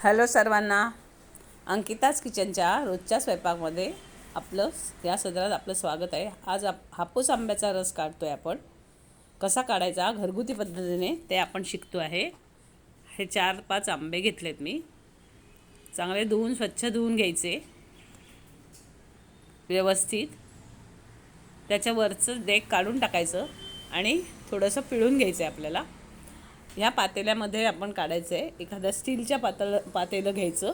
Hello सर्वांना, अंकिताच किचनच्या रोजच्या स्वयंपाकमध्ये या सदरात आपलं स्वागत आहे. आज हापूस आंब्याचा रस काढतो आहे. आपण कसा काढायचा घरगुती पद्धतीने ते आपण शिकतो आहे. हे 4-5 आंबे घेतलेत मी. चांगले स्वच्छ धुवून घ्यायचे व्यवस्थित. त्याच्यावरचं देठ काढून टाकायचं आणि थोडंसं पिळून घ्यायचं आहे आपल्याला. ह्या पातेल्यामध्ये आपण काढायचं आहे. एखाद्या स्टीलच्या पातेलं घ्यायचं.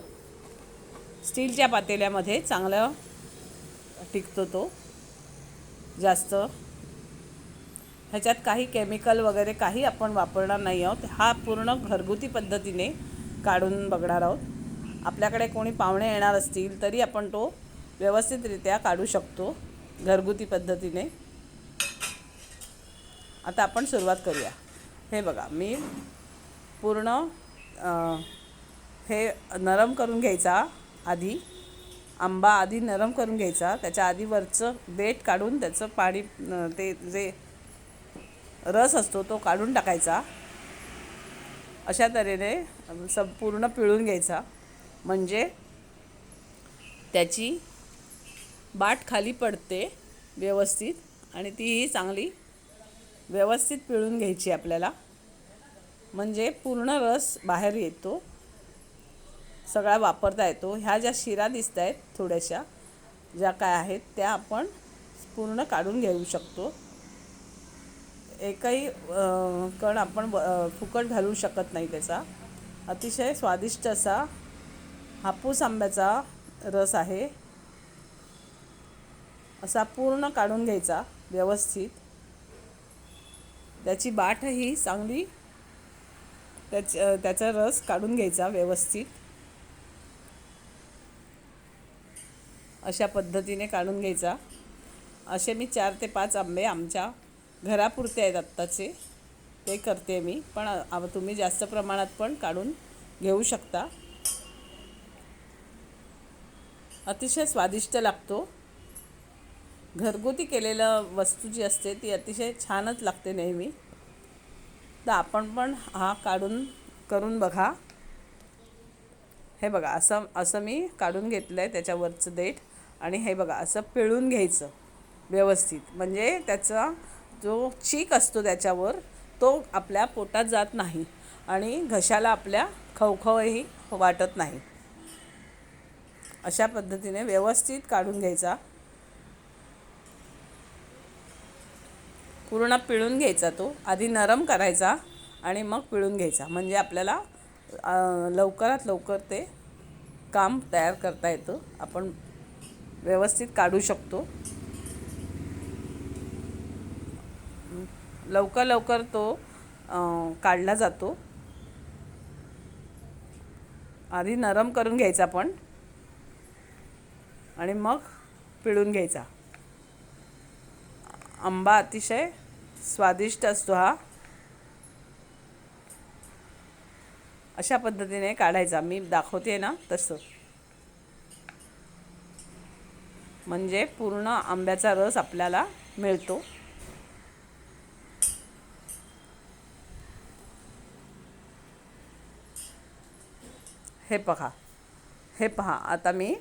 स्टीलच्या पातेल्यामध्ये चांगलं टिकतो तो जास्त. ह्याच्यात काही केमिकल वगैरे काही आपण वापरणार नाही आहोत. हा पूर्ण घरगुती पद्धतीने काढून बघणार आहोत. आपल्याकडे कोणी पाहुणे येणार असतील तरी आपण तो व्यवस्थितरित्या काढू शकतो घरगुती पद्धतीने. आता आपण सुरुवात करूया. हे बघा, मी पूर्ण हे नरम करून घ्यायचा. आंबा आधी नरम करून घ्यायचा. त्याच्या आधी वरचं देठ काढून त्याचं पाणी, ते जे रस असतो तो काढून टाकायचा. अशा तऱ्हेने पूर्ण पिळून घ्यायचा, म्हणजे त्याची बाट खाली पडते व्यवस्थित. आणि तीही चांगली व्यवस्थित पिळून घ्यायची आपल्याला, म्हणजे पूर्ण रस बाहेर येतो, सगळा वापरता येतो. ह्या ज्या शिरा दिसत आहेत थोड्याशा, ज्या काय आहेत त्या आपण पूर्ण काढून घेऊ शकतो. एकही कण आपण फुकट घालू शकत नाही. त्याचा अतिशय स्वादिष्ट असा हापूस आंब्याचा रस आहे. असा पूर्ण काढून घ्यायचा व्यवस्थित. त्याची बाटही चांगली, त्याचा रस काढून घ्यायचा व्यवस्थित. अशा पद्धतीने काढून घ्यायचा. असे मी 4 ते 5 आंबे आमच्या घरापुरते आहेत आत्ताचे, ते करते मी. पण तुम्ही जास्त प्रमाणात पण काढून घेऊ शकता. अतिशय स्वादिष्ट लागतो. घरगुती केलेलं वस्तू जी असते ती अतिशय छानच लागते नेहमी. तर आपण पण हा करून बघा. हे बघा, असं मी काढून घेतलं आहे त्याच्यावरचं देठ. आणि हे बघा, असं पिळून घ्यायचं व्यवस्थित, म्हणजे त्याचा जो चीक असतो त्याच्यावर तो आपल्या पोटात जात नाही आणि घशाला आपल्या खवखवही वाटत नाही. अशा पद्धतीने व्यवस्थित काढून घ्यायचा. पूर्ण पिळून घ्यायचा. तो आधी नरम करायचा आणि मग पिळून घ्यायचा, म्हणजे आपल्याला लवकरात लवकर ते काम तयार करता येतं. आपण व्यवस्थित काढू शकतो. लवकर तो काढला जातो. आधी नरम करून घ्यायचा पण, आणि मग पिळून घ्यायचा. आंबा अतिशय स्वादिष्ट असतो हा. अशा पद्धतीने काढायचा. मी दाखवते ना तसं, म्हणजे पूर्ण आंब्याचा रस आपल्याला मिळतो. हे पहा आता मी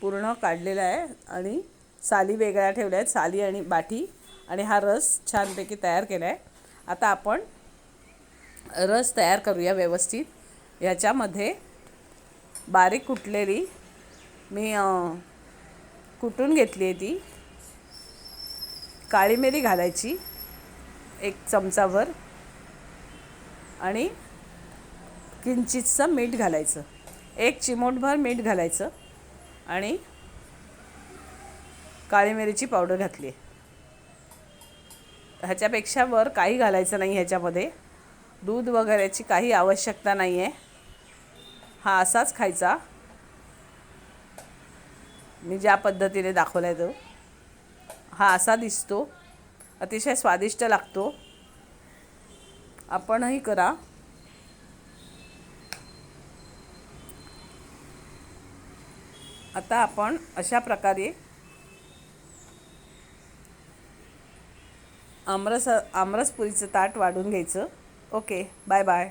पूर्ण काढलेला आहे आणि साली वेगळ्या ठेवल्या आहेत, साली आणि बाठी. आणि हा रस छानपैकी तयार केला आहे. आता आपण रस तयार करूया व्यवस्थित. ह्याच्यामध्ये बारीक कुटलेली मी कुटून घेतली आहे ती काळी मिरी घालायची 1 चमचाभर, आणि किंचितसं मीठ घालायचं. 1 चिमूटभर मीठ घालायचं आणि काळी मिरीची पावडर घातली आहे. ह्याच्यापेक्षा वर काही घालायचं नाही. ह्याच्यामध्ये दूध वगैरेची काही आवश्यकता नाही आहे. हा असाच खायचा. मी ज्या पद्धतीने दाखवला आहे तो हा असा दिसतो. अतिशय स्वादिष्ट लागतो. आपणही करा. आता आपण अशा प्रकारे आमरसपुरीचं ताट वाढून घ्यायचं. Okay, bye bye.